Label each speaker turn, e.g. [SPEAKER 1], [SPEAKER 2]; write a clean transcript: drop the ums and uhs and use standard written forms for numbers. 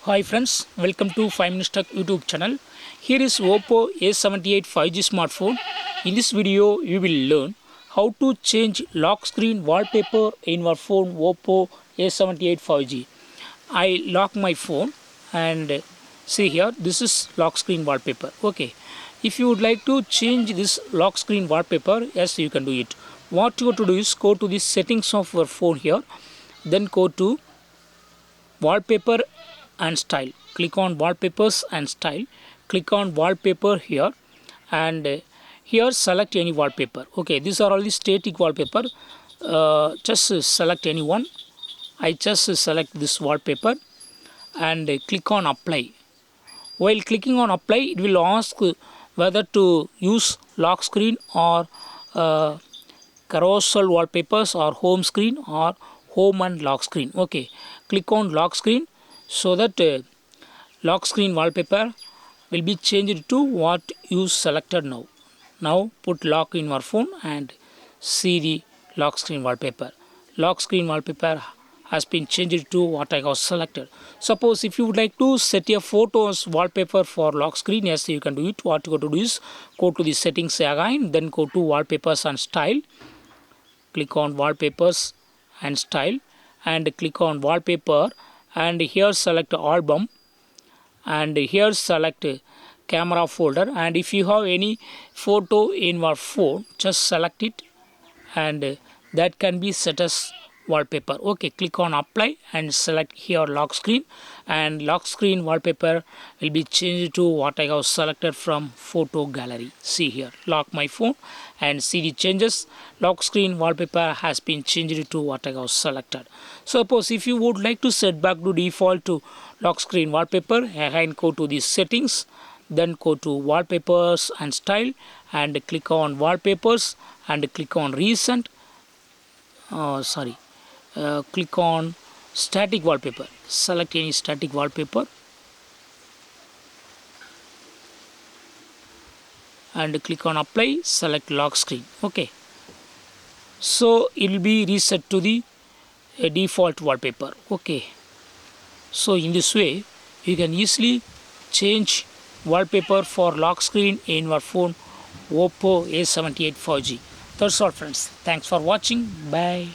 [SPEAKER 1] Hi friends, welcome to 5 Minutes Tech YouTube channel. Here is Oppo A78 5G smartphone. In this video, you will learn how to change lock screen wallpaper in your phone Oppo A78 5G. I lock my phone and see here, this is lock screen wallpaper. Okay, if you would like to change this lock screen wallpaper, yes, you can do it. What you have to do is go to the settings of your phone here, then go to wallpaper and style. Click on wallpapers and style. Click on wallpaper here, and here select any wallpaper. Okay, these are all the static wallpaper. Just select any one. I just select this wallpaper and click on apply. While clicking on apply, it will ask whether to use lock screen or carousel wallpapers or home screen or home and lock screen. Okay, click on lock screen so that lock screen wallpaper will be changed to what you selected now. Now put lock in your phone and see the lock screen wallpaper. Lock screen wallpaper has been changed to what I have selected. Suppose if you would like to set a photos wallpaper for lock screen, yes, you can do it. What you got to do is go to the settings again, then go to wallpapers and style. Click on wallpapers and style and click on wallpaper, and here select album, and here select camera folder, and if you have any photo in your phone, just select it, and that can be set as wallpaper. Okay, click on apply and select here lock screen, and lock screen wallpaper will be changed to what I have selected from photo gallery. See here, lock my phone and see the changes. Lock screen wallpaper has been changed to what I have selected. Suppose if you would like to set back to default to lock screen wallpaper, again go to the settings, then go to wallpapers and style and click on wallpapers and click on recent. Click on static wallpaper. Select any static wallpaper and click on apply. Select lock screen. Okay, so it will be reset to the default wallpaper. Okay, so in this way you can easily change wallpaper for lock screen in your phone Oppo A78 5G. That's all friends. Thanks for watching. Bye.